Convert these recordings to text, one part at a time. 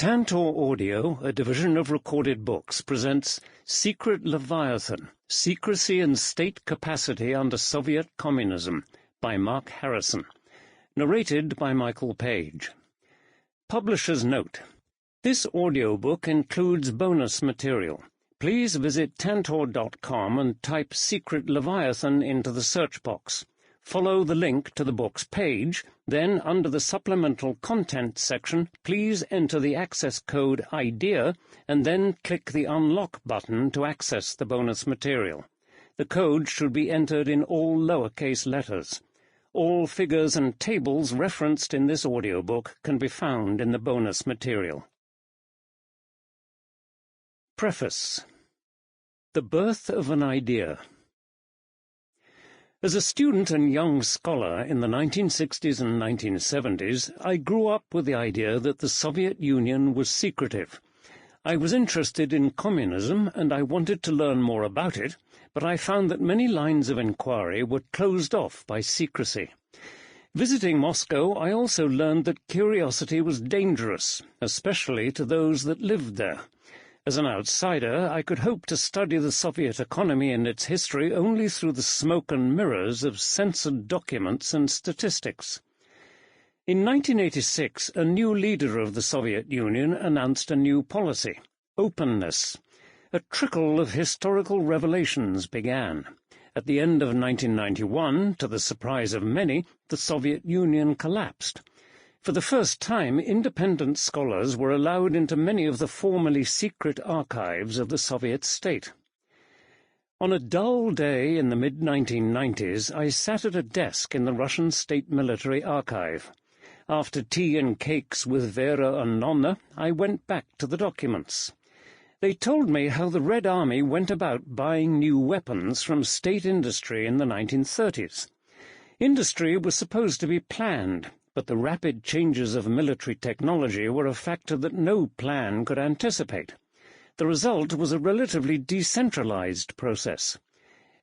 Tantor Audio, a division of Recorded Books, presents Secret Leviathan, Secrecy and State Capacity under Soviet Communism, by Mark Harrison. Narrated by Michael Page. Publisher's note. This audiobook includes bonus material. Please visit tantor.com and type Secret Leviathan into the search box. Follow the link to the book's page, then under the supplemental content section, please enter the access code IDEA and then click the unlock button to access the bonus material. The code should be entered in all lowercase letters. All figures and tables referenced in this audiobook can be found in the bonus material. Preface. The Birth of an Idea. As a student and young scholar in the 1960s and 1970s, I grew up with the idea that the Soviet Union was secretive. I was interested in communism and I wanted to learn more about it, but I found that many lines of inquiry were closed off by secrecy. Visiting Moscow, I also learned that curiosity was dangerous, especially to those that lived there. As an outsider, I could hope to study the Soviet economy and its history only through the smoke and mirrors of censored documents and statistics. In 1986, a new leader of the Soviet Union announced a new policy: openness. A trickle of historical revelations began. At the end of 1991, to the surprise of many, the Soviet Union collapsed. For the first time, independent scholars were allowed into many of the formerly secret archives of the Soviet state. On a dull day in the mid-1990s, I sat at a desk in the Russian State Military Archive. After tea and cakes with Vera and Nonna, I went back to the documents. They told me how the Red Army went about buying new weapons from state industry in the 1930s. Industry was supposed to be planned, but the rapid changes of military technology were a factor that no plan could anticipate. The result was a relatively decentralized process.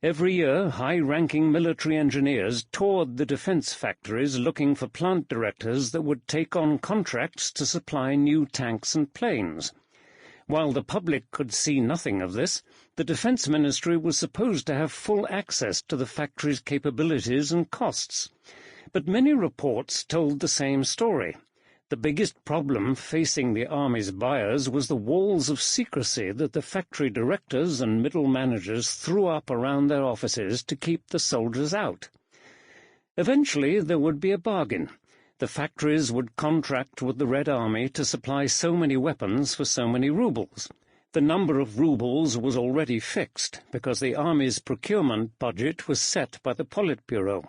Every year, high-ranking military engineers toured the defense factories looking for plant directors that would take on contracts to supply new tanks and planes. While the public could see nothing of this, the Defense Ministry was supposed to have full access to the factory's capabilities and costs. But many reports told the same story. The biggest problem facing the Army's buyers was the walls of secrecy that the factory directors and middle managers threw up around their offices to keep the soldiers out. Eventually there would be a bargain. The factories would contract with the Red Army to supply so many weapons for so many rubles. The number of rubles was already fixed, because the Army's procurement budget was set by the Politburo.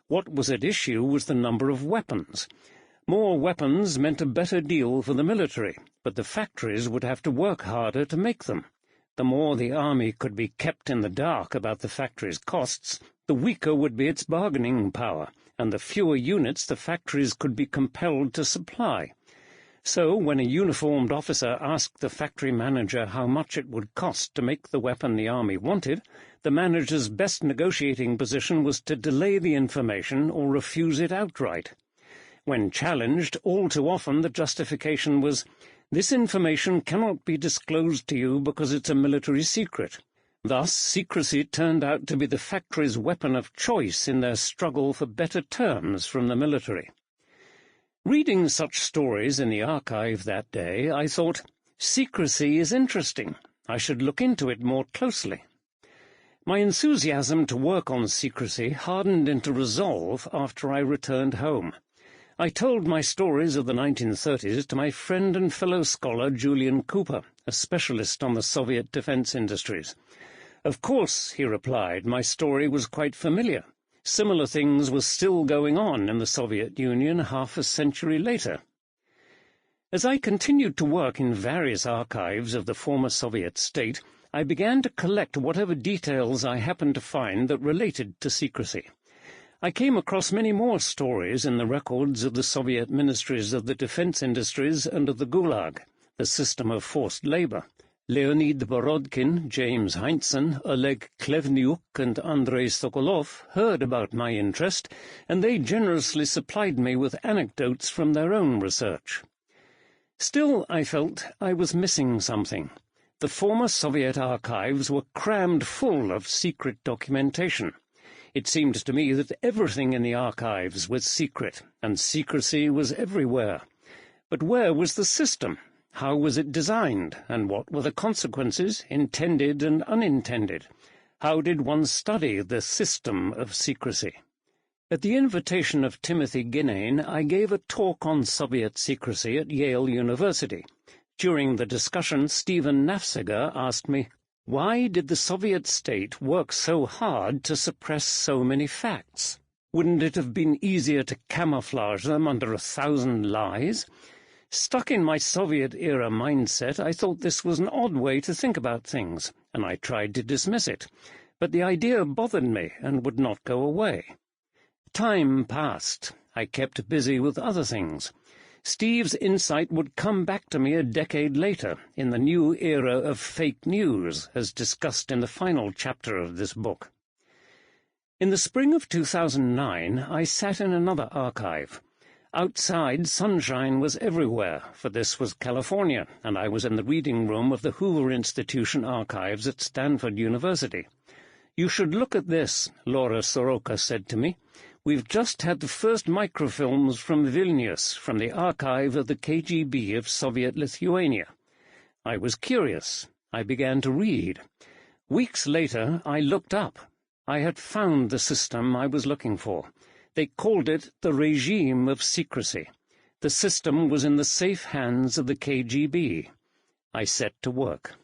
What was at issue was the number of weapons. More weapons meant a better deal for the military, but the factories would have to work harder to make them. The more the Army could be kept in the dark about the factory's costs, the weaker would be its bargaining power, and the fewer units the factories could be compelled to supply. So, when a uniformed officer asked the factory manager how much it would cost to make the weapon the Army wanted, the manager's best negotiating position was to delay the information or refuse it outright. When challenged, all too often the justification was, "This information cannot be disclosed to you because it's a military secret." Thus, secrecy turned out to be the factory's weapon of choice in their struggle for better terms from the military. Reading such stories in the archive that day, I thought, secrecy is interesting. I should look into it more closely. My enthusiasm to work on secrecy hardened into resolve after I returned home. I told my stories of the 1930s to my friend and fellow scholar Julian Cooper, a specialist on the Soviet defense industries. "Of course," he replied, "my story was quite familiar. Similar things were still going on in the Soviet Union half a century later." As I continued to work in various archives of the former Soviet state, I began to collect whatever details I happened to find that related to secrecy. I came across many more stories in the records of the Soviet ministries of the defense industries and of the Gulag, the system of forced labor. Leonid Borodkin, James Heinzen, Oleg Klevniuk, and Andrei Sokolov heard about my interest, and they generously supplied me with anecdotes from their own research. Still, I felt I was missing something. The former Soviet archives were crammed full of secret documentation. It seemed to me that everything in the archives was secret, and secrecy was everywhere. But where was the system? How was it designed, and what were the consequences, intended and unintended? How did one study the system of secrecy? At the invitation of Timothy Ginnane, I gave a talk on Soviet secrecy at Yale University. During the discussion, Stephen Nafziger asked me, why did the Soviet state work so hard to suppress so many facts? Wouldn't it have been easier to camouflage them under 1,000 lies? Stuck in my Soviet-era mindset, I thought this was an odd way to think about things, and I tried to dismiss it. But the idea bothered me and would not go away. Time passed. I kept busy with other things. Steve's insight would come back to me a decade later, in the new era of fake news, as discussed in the final chapter of this book. In the spring of 2009, I sat in another archive. Outside, sunshine was everywhere, for this was California, and I was in the reading room of the Hoover Institution archives at Stanford University. "You should look at this," Laura Soroka said to me. "We've just had the first microfilms from Vilnius, from the archive of the KGB of Soviet Lithuania." I was curious. I began to read. Weeks later, I looked up. I had found the system I was looking for. They called it the regime of secrecy. The system was in the safe hands of the KGB. I set to work.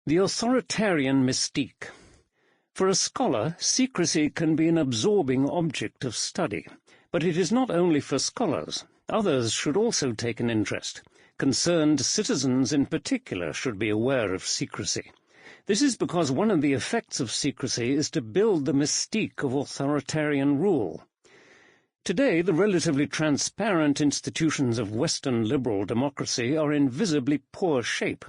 The authoritarian mystique. For a scholar, secrecy can be an absorbing object of study, but it is not only for scholars. Others should also take an interest. Concerned citizens in particular should be aware of secrecy. This is because one of the effects of secrecy is to build the mystique of authoritarian rule. Today, the relatively transparent institutions of Western liberal democracy are in visibly poor shape.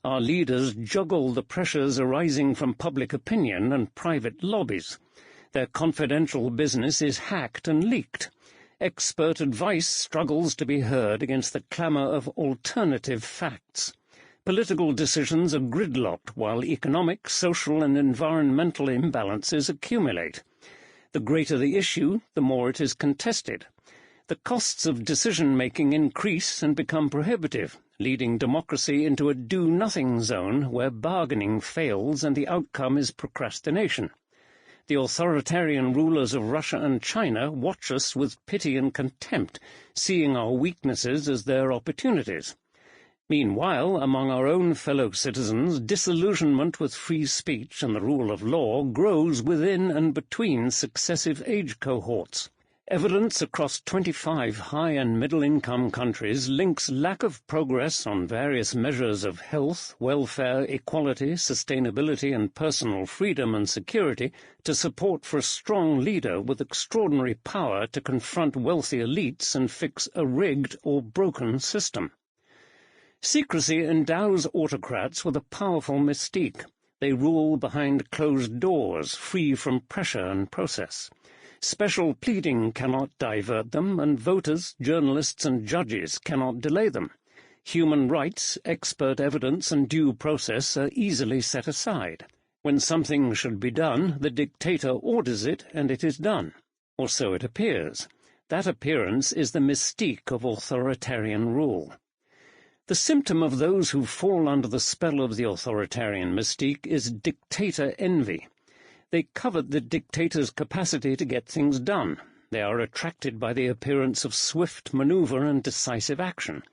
Our leaders juggle the pressures arising from public opinion and private lobbies. Their confidential business is hacked and leaked. Expert advice struggles to be heard against the clamour of alternative facts. Political decisions are gridlocked while economic, social and environmental imbalances accumulate. The greater the issue, the more it is contested. The costs of decision-making increase and become prohibitive, leading democracy into a do-nothing zone where bargaining fails and the outcome is procrastination. The authoritarian rulers of Russia and China watch us with pity and contempt, seeing our weaknesses as their opportunities. Meanwhile, among our own fellow citizens, disillusionment with free speech and the rule of law grows within and between successive age cohorts. Evidence across 25 high- and middle-income countries links lack of progress on various measures of health, welfare, equality, sustainability and personal freedom and security to support for a strong leader with extraordinary power to confront wealthy elites and fix a rigged or broken system. Secrecy endows autocrats with a powerful mystique. They rule behind closed doors, free from pressure and process. Special pleading cannot divert them, and voters, journalists and judges cannot delay them. Human rights, expert evidence and due process are easily set aside. When something should be done, the dictator orders it, and it is done. Or so it appears. That appearance is the mystique of authoritarian rule. The symptom of those who fall under the spell of the authoritarian mystique is dictator envy. They covet the dictator's capacity to get things done. They are attracted by the appearance of swift maneuver and decisive action.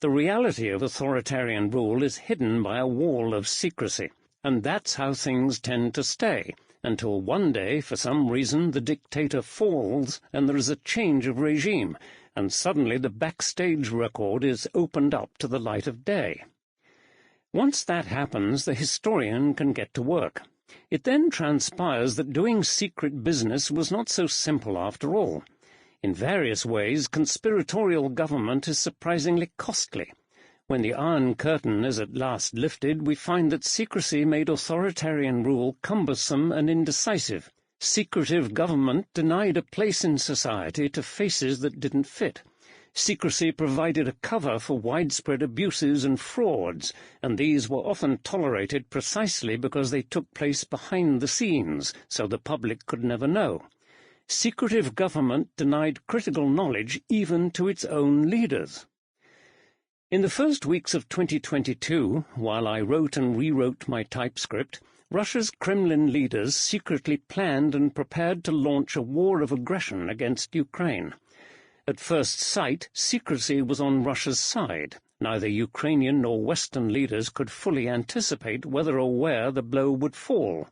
The reality of authoritarian rule is hidden by a wall of secrecy, and that's how things tend to stay, until one day, for some reason, the dictator falls and there is a change of regime, and suddenly the backstage record is opened up to the light of day. Once that happens, the historian can get to work. It then transpires that doing secret business was not so simple after all. In various ways, conspiratorial government is surprisingly costly. When the Iron Curtain is at last lifted, we find that secrecy made authoritarian rule cumbersome and indecisive. Secretive government denied a place in society to faces that didn't fit. Secrecy provided a cover for widespread abuses and frauds, and these were often tolerated precisely because they took place behind the scenes, so the public could never know. Secretive government denied critical knowledge even to its own leaders. In the first weeks of 2022, while I wrote and rewrote my TypeScript, Russia's Kremlin leaders secretly planned and prepared to launch a war of aggression against Ukraine. At first sight, secrecy was on Russia's side. Neither Ukrainian nor Western leaders could fully anticipate whether or where the blow would fall.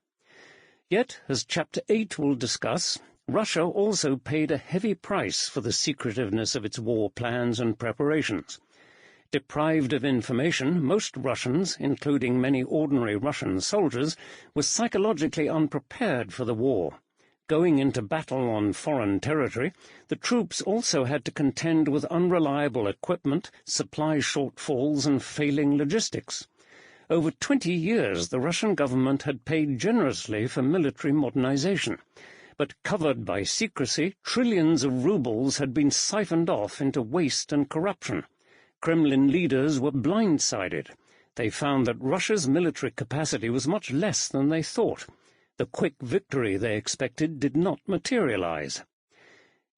Yet, as Chapter 8 will discuss, Russia also paid a heavy price for the secretiveness of its war plans and preparations. Deprived of information, most Russians, including many ordinary Russian soldiers, were psychologically unprepared for the war. Going into battle on foreign territory, the troops also had to contend with unreliable equipment, supply shortfalls, and failing logistics. Over 20 years the Russian government had paid generously for military modernization, but covered by secrecy, trillions of rubles had been siphoned off into waste and corruption. Kremlin leaders were blindsided. They found that Russia's military capacity was much less than they thought. The quick victory they expected did not materialize.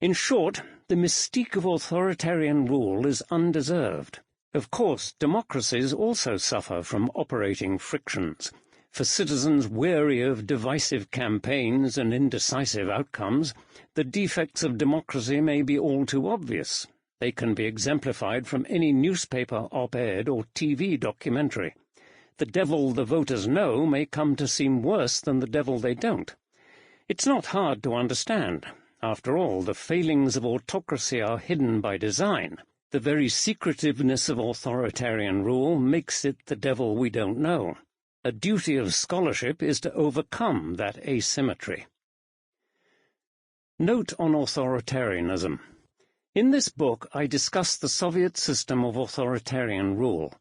In short, the mystique of authoritarian rule is undeserved. Of course, democracies also suffer from operating frictions. For citizens weary of divisive campaigns and indecisive outcomes, the defects of democracy may be all too obvious. They can be exemplified from any newspaper op-ed or TV documentary. The devil the voters know may come to seem worse than the devil they don't. It's not hard to understand. After all, the failings of autocracy are hidden by design. The very secretiveness of authoritarian rule makes it the devil we don't know. A duty of scholarship is to overcome that asymmetry. Note on authoritarianism. In this book I discuss the Soviet system of authoritarian rule.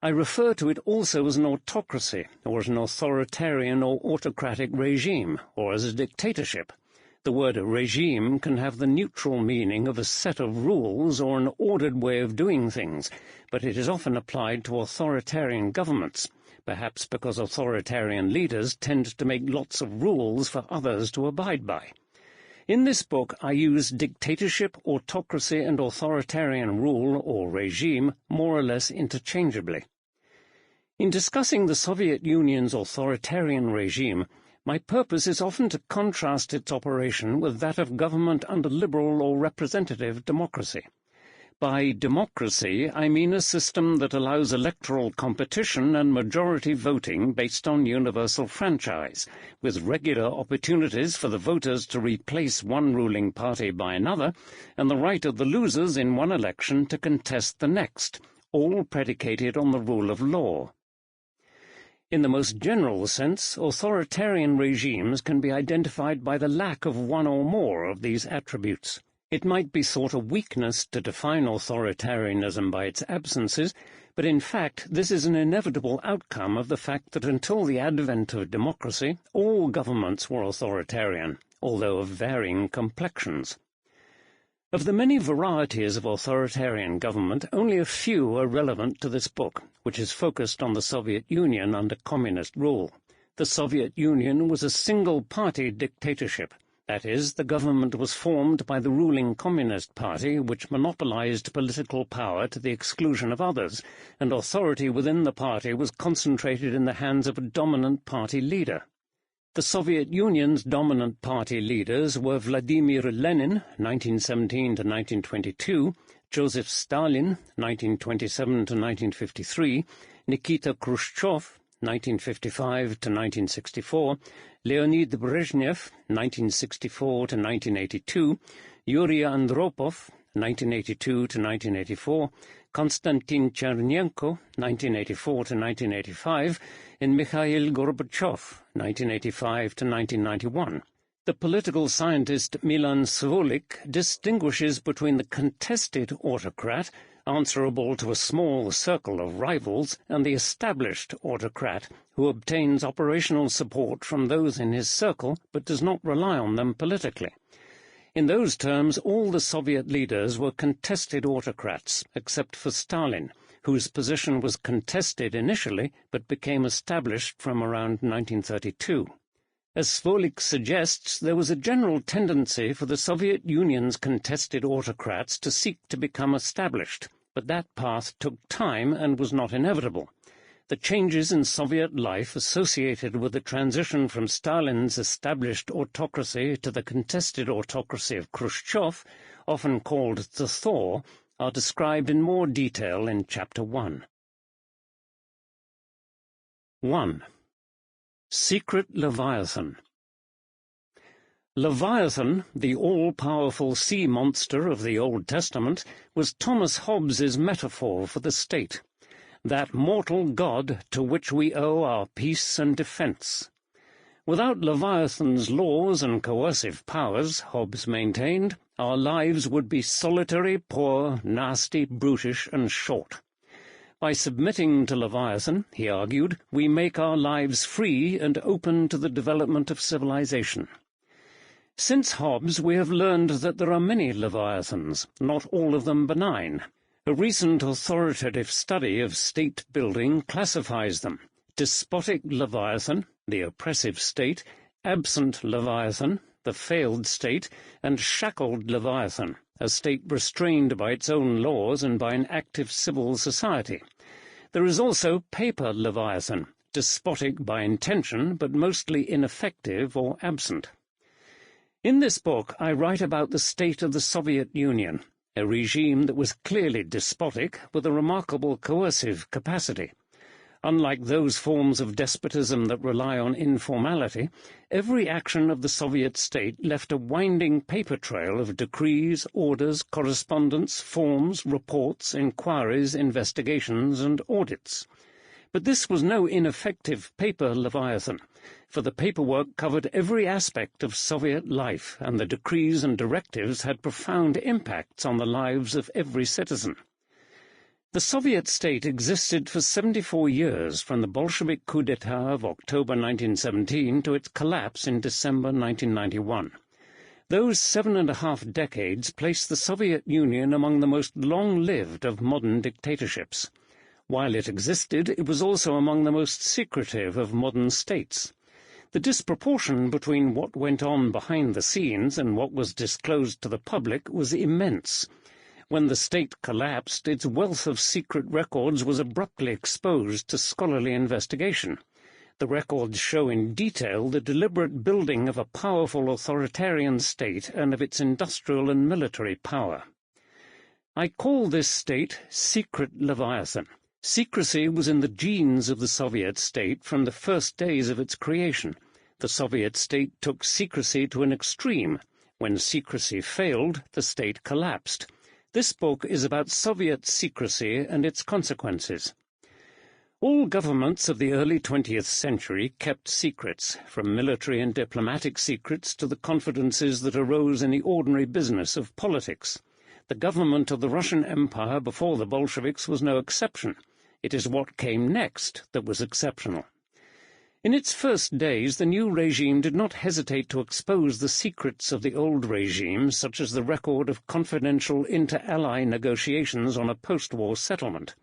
I refer to it also as an autocracy, or as an authoritarian or autocratic regime, or as a dictatorship. The word regime can have the neutral meaning of a set of rules or an ordered way of doing things, but it is often applied to authoritarian governments, perhaps because authoritarian leaders tend to make lots of rules for others to abide by. In this book I use dictatorship, autocracy, and authoritarian rule, or regime, more or less interchangeably. In discussing the Soviet Union's authoritarian regime, my purpose is often to contrast its operation with that of government under liberal or representative democracy. By democracy, I mean a system that allows electoral competition and majority voting based on universal franchise, with regular opportunities for the voters to replace one ruling party by another, and the right of the losers in one election to contest the next, all predicated on the rule of law. In the most general sense, authoritarian regimes can be identified by the lack of one or more of these attributes. It might be thought a weakness to define authoritarianism by its absences, but in fact this is an inevitable outcome of the fact that until the advent of democracy, all governments were authoritarian, although of varying complexions. Of the many varieties of authoritarian government, only a few are relevant to this book, which is focused on the Soviet Union under communist rule. The Soviet Union was a single-party dictatorship. That is, the government was formed by the ruling Communist Party, which monopolized political power to the exclusion of others, and authority within the party was concentrated in the hands of a dominant party leader. The Soviet Union's dominant party leaders were Vladimir Lenin, 1917 to 1922, Joseph Stalin, 1927 to 1953, Nikita Khrushchev, 1955 to 1964, Leonid Brezhnev, 1964 to 1982, Yuri Andropov, 1982 to 1984, Konstantin Chernenko, 1984 to 1985, and Mikhail Gorbachev, 1985 to 1991. The political scientist Milan Svolik distinguishes between the contested autocrat, answerable to a small circle of rivals, and the established autocrat, who obtains operational support from those in his circle but does not rely on them politically. In those terms, all the Soviet leaders were contested autocrats, except for Stalin, whose position was contested initially but became established from around 1932. As Svolik suggests, there was a general tendency for the Soviet Union's contested autocrats to seek to become established, but that path took time and was not inevitable. The changes in Soviet life associated with the transition from Stalin's established autocracy to the contested autocracy of Khrushchev, often called the Thaw, are described in more detail in Chapter 1. 1. Secret Leviathan. Leviathan, the all-powerful sea monster of the Old Testament, was Thomas Hobbes's metaphor for the state, that mortal god to which we owe our peace and defence. Without Leviathan's laws and coercive powers, Hobbes maintained, our lives would be solitary, poor, nasty, brutish, and short. By submitting to Leviathan, he argued, we make our lives free and open to the development of civilization. Since Hobbes, we have learned that there are many Leviathans, not all of them benign. A recent authoritative study of state building classifies them: despotic Leviathan, the oppressive state; absent Leviathan, the failed state; and shackled Leviathan, a state restrained by its own laws and by an active civil society. There is also paper Leviathan, despotic by intention, but mostly ineffective or absent. In this book I write about the state of the Soviet Union, a regime that was clearly despotic, with a remarkable coercive capacity. Unlike those forms of despotism that rely on informality, every action of the Soviet state left a winding paper trail of decrees, orders, correspondence, forms, reports, inquiries, investigations, and audits. But this was no ineffective paper Leviathan, for the paperwork covered every aspect of Soviet life, and the decrees and directives had profound impacts on the lives of every citizen. The Soviet state existed for 74 years, from the Bolshevik coup d'etat of October 1917 to its collapse in December 1991. Those 7.5 decades placed the Soviet Union among the most long-lived of modern dictatorships. While it existed, it was also among the most secretive of modern states. The disproportion between what went on behind the scenes and what was disclosed to the public was immense. When the state collapsed, its wealth of secret records was abruptly exposed to scholarly investigation. The records show in detail the deliberate building of a powerful authoritarian state and of its industrial and military power. I call this state Secret Leviathan. Secrecy was in the genes of the Soviet state from the first days of its creation. The Soviet state took secrecy to an extreme. When secrecy failed, the state collapsed. This book is about Soviet secrecy and its consequences. All governments of the early 20th century kept secrets, from military and diplomatic secrets to the confidences that arose in the ordinary business of politics. The government of the Russian Empire before the Bolsheviks was no exception. It is what came next that was exceptional. In its first days, the new regime did not hesitate to expose the secrets of the old regime, such as the record of confidential inter-ally negotiations on a post-war settlement.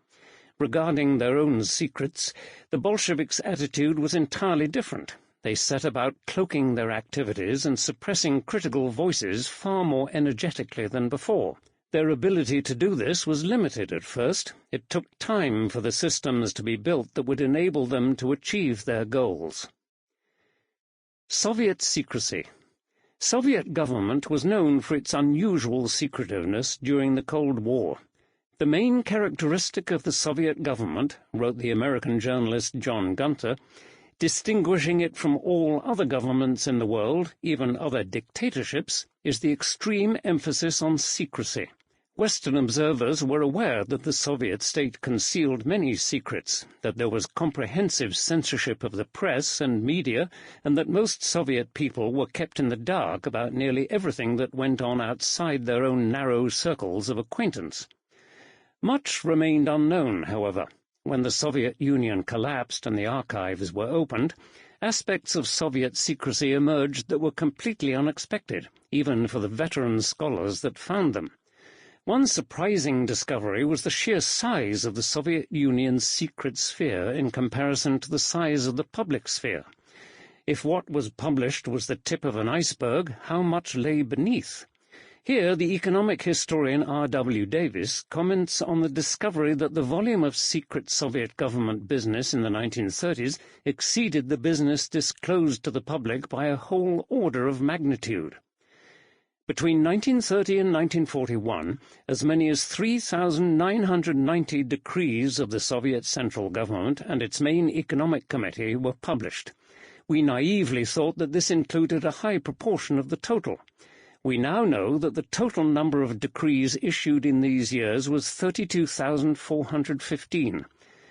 Regarding their own secrets, the Bolsheviks' attitude was entirely different. They set about cloaking their activities and suppressing critical voices far more energetically than before. Their ability to do this was limited at first. It took time for the systems to be built that would enable them to achieve their goals. Soviet secrecy. Soviet government was known for its unusual secretiveness during the Cold War. The main characteristic of the Soviet government, wrote the American journalist John Gunter, distinguishing it from all other governments in the world, even other dictatorships, is the extreme emphasis on secrecy. Western observers were aware that the Soviet state concealed many secrets, that there was comprehensive censorship of the press and media, and that most Soviet people were kept in the dark about nearly everything that went on outside their own narrow circles of acquaintance. Much remained unknown, however. When the Soviet Union collapsed and the archives were opened, aspects of Soviet secrecy emerged that were completely unexpected, even for the veteran scholars that found them. One surprising discovery was the sheer size of the Soviet Union's secret sphere in comparison to the size of the public sphere. If what was published was the tip of an iceberg, how much lay beneath? Here the economic historian R.W. Davis comments on the discovery that the volume of secret Soviet government business in the 1930s exceeded the business disclosed to the public by a whole order of magnitude. Between 1930 and 1941, as many as 3,990 decrees of the Soviet Central Government and its main economic committee were published. We naively thought that this included a high proportion of the total. We now know that the total number of decrees issued in these years was 32,415.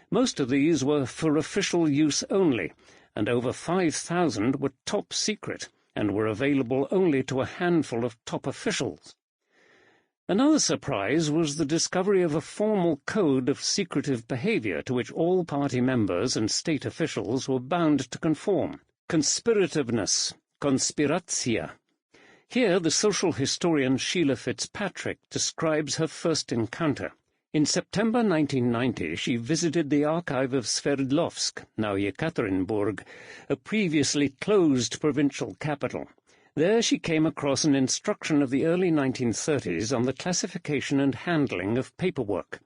Most of these were for official use only, and over 5,000 were top secret, and were available only to a handful of top officials. Another surprise was the discovery of a formal code of secretive behavior to which all party members and state officials were bound to conform. Conspirativeness, conspiratia. Here the social historian Sheila Fitzpatrick describes her first encounter. In September 1990 she visited the archive of Sverdlovsk, now Yekaterinburg, a previously closed provincial capital. There she came across an instruction of the early 1930s on the classification and handling of paperwork.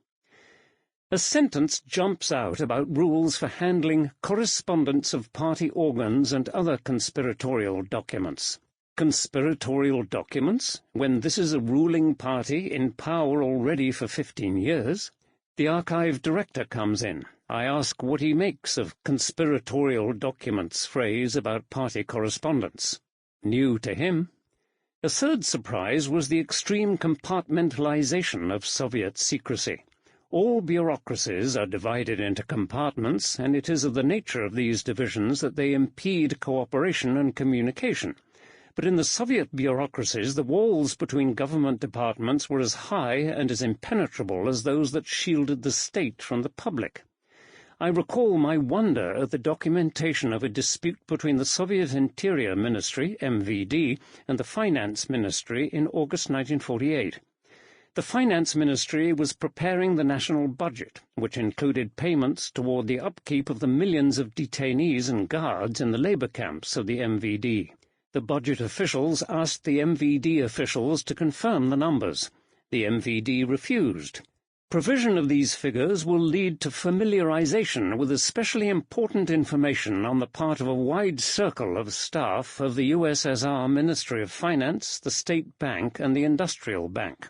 A sentence jumps out about rules for handling correspondence of party organs and other conspiratorial documents. Conspiratorial documents, when this is a ruling party in power already for 15 years? The archive director comes in. I ask what he makes of conspiratorial documents phrase about party correspondence. New to him. A third surprise was the extreme compartmentalization of Soviet secrecy. All bureaucracies are divided into compartments, and it is of the nature of these divisions that they impede cooperation and communication. But in the Soviet bureaucracies the walls between government departments were as high and as impenetrable as those that shielded the state from the public. I recall my wonder at the documentation of a dispute between the Soviet Interior Ministry, MVD, and the Finance Ministry in August 1948. The Finance Ministry was preparing the national budget, which included payments toward the upkeep of the millions of detainees and guards in the labor camps of the MVD. The budget officials asked the MVD officials to confirm the numbers. The MVD refused. Provision of these figures will lead to familiarization with especially important information on the part of a wide circle of staff of the USSR Ministry of Finance, the State Bank, and the Industrial Bank.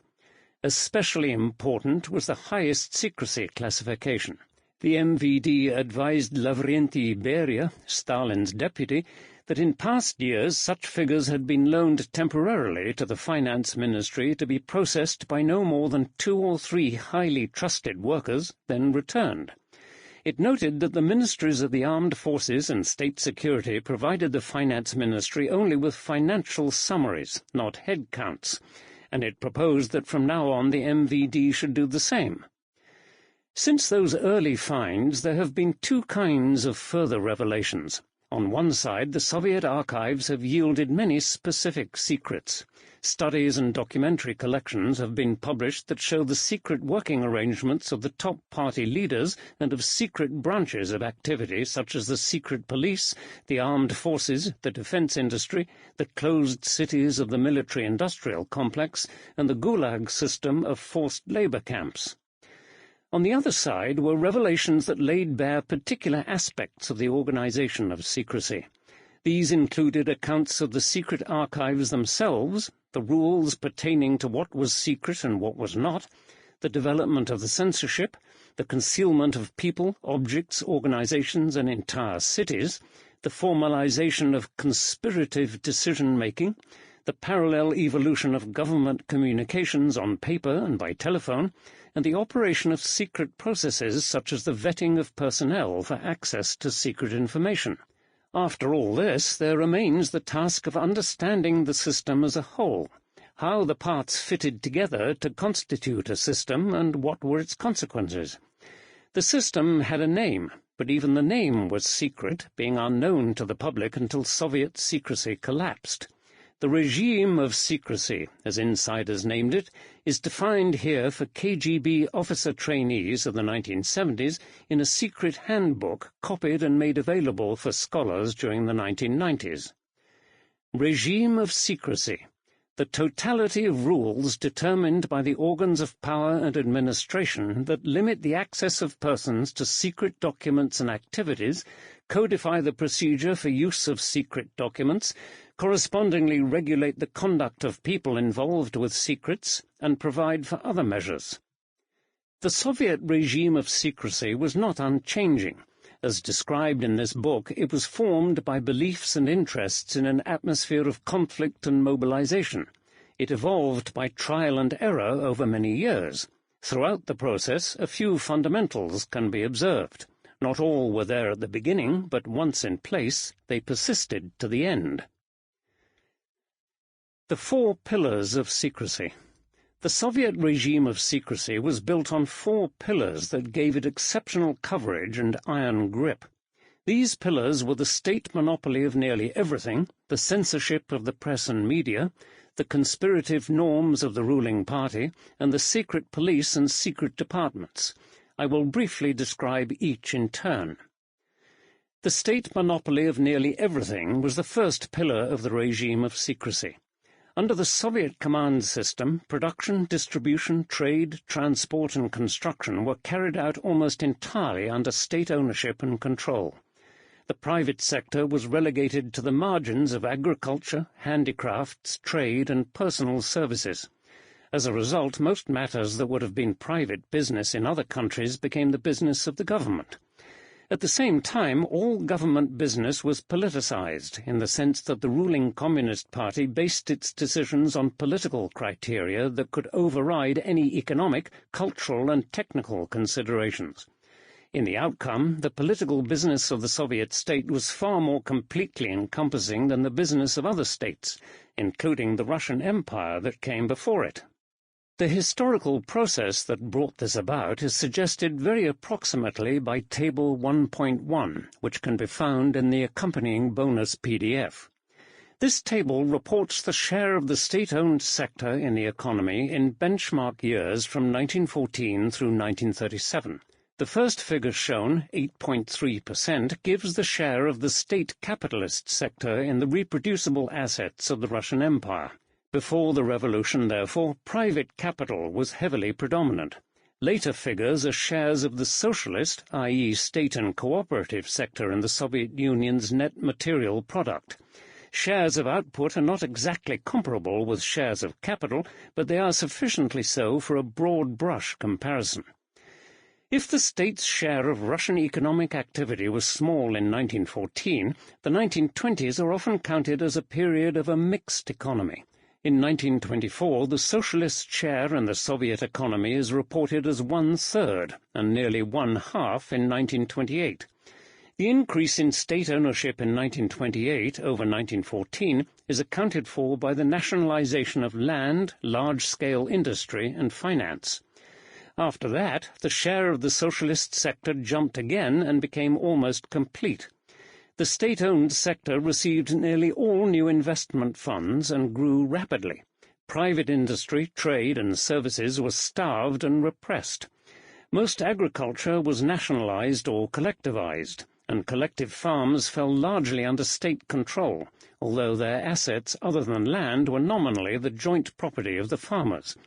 Especially important was the highest secrecy classification. The MVD advised Lavrentiy Beria, Stalin's deputy, that in past years such figures had been loaned temporarily to the Finance Ministry to be processed by no more than 2 or 3 highly trusted workers, then returned. It noted that the ministries of the armed forces and state security provided the Finance Ministry only with financial summaries, not head counts, and it proposed that from now on the MVD should do the same. Since those early finds, there have been 2 kinds of further revelations. On one side, the Soviet archives have yielded many specific secrets. Studies and documentary collections have been published that show the secret working arrangements of the top party leaders and of secret branches of activity such as the secret police, the armed forces, the defense industry, the closed cities of the military-industrial complex, and the Gulag system of forced labor camps. On the other side were revelations that laid bare particular aspects of the organization of secrecy. These included accounts of the secret archives themselves, the rules pertaining to what was secret and what was not, the development of the censorship, the concealment of people, objects, organizations, and entire cities, the formalization of conspirative decision-making, the parallel evolution of government communications on paper and by telephone, and the operation of secret processes such as the vetting of personnel for access to secret information. After all this, there remains the task of understanding the system as a whole, how the parts fitted together to constitute a system, and what were its consequences. The system had a name, but even the name was secret, being unknown to the public until Soviet secrecy collapsed. The regime of secrecy, as insiders named it, is defined here for KGB officer trainees of the 1970s in a secret handbook copied and made available for scholars during the 1990s. Regime of secrecy. The totality of rules determined by the organs of power and administration that limit the access of persons to secret documents and activities, codify the procedure for use of secret documents, correspondingly regulate the conduct of people involved with secrets, and provide for other measures. The Soviet regime of secrecy was not unchanging. As described in this book, it was formed by beliefs and interests in an atmosphere of conflict and mobilization. It evolved by trial and error over many years. Throughout the process, a few fundamentals can be observed. Not all were there at the beginning, but once in place, they persisted to the end. The four pillars of secrecy. The Soviet regime of secrecy was built on four pillars that gave it exceptional coverage and iron grip. These pillars were the state monopoly of nearly everything, the censorship of the press and media, the conspirative norms of the ruling party, and the secret police and secret departments. I will briefly describe each in turn. The state monopoly of nearly everything was the first pillar of the regime of secrecy. Under the Soviet command system, production, distribution, trade, transport and construction were carried out almost entirely under state ownership and control. The private sector was relegated to the margins of agriculture, handicrafts, trade and personal services. As a result, most matters that would have been private business in other countries became the business of the government. At the same time, all government business was politicized, in the sense that the ruling Communist Party based its decisions on political criteria that could override any economic, cultural and technical considerations. In the outcome, the political business of the Soviet state was far more completely encompassing than the business of other states, including the Russian Empire that came before it. The historical process that brought this about is suggested very approximately by Table 1.1, which can be found in the accompanying bonus PDF. This table reports the share of the state-owned sector in the economy in benchmark years from 1914 through 1937. The first figure shown, 8.3%, gives the share of the state capitalist sector in the reproducible assets of the Russian Empire. Before the revolution, therefore, private capital was heavily predominant. Later figures are shares of the socialist, i.e. state and cooperative sector in the Soviet Union's net material product. Shares of output are not exactly comparable with shares of capital, but they are sufficiently so for a broad-brush comparison. If the state's share of Russian economic activity was small in 1914, the 1920s are often counted as a period of a mixed economy. In 1924, the socialist share in the Soviet economy is reported as 1/3, and nearly 1/2 in 1928. The increase in state ownership in 1928 over 1914 is accounted for by the nationalization of land, large-scale industry and finance. After that, the share of the socialist sector jumped again and became almost complete. The state-owned sector received nearly all new investment funds and grew rapidly. Private industry, trade and services were starved and repressed. Most agriculture was nationalized or collectivized, and collective farms fell largely under state control, although their assets other than land were nominally the joint property of the farmers.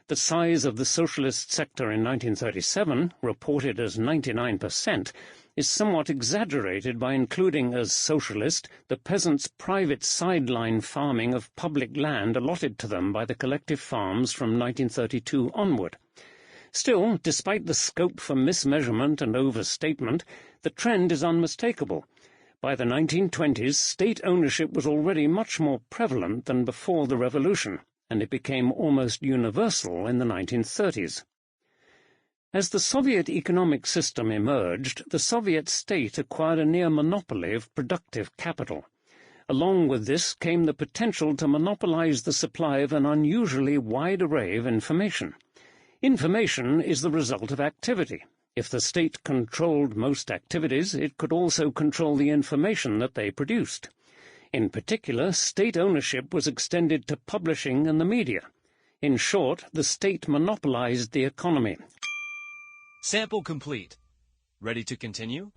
The size of the socialist sector in 1937, reported as 99%, is somewhat exaggerated by including as socialist the peasants' private sideline farming of public land allotted to them by the collective farms from 1932 onward. Still, despite the scope for mismeasurement and overstatement, the trend is unmistakable. By the 1920s, state ownership was already much more prevalent than before the revolution, and it became almost universal in the 1930s. As the Soviet economic system emerged, the Soviet state acquired a near monopoly of productive capital. Along with this came the potential to monopolize the supply of an unusually wide array of information. Information is the result of activity. If the state controlled most activities, it could also control the information that they produced. In particular, state ownership was extended to publishing and the media. In short, the state monopolized the economy. Sample complete. Ready to continue?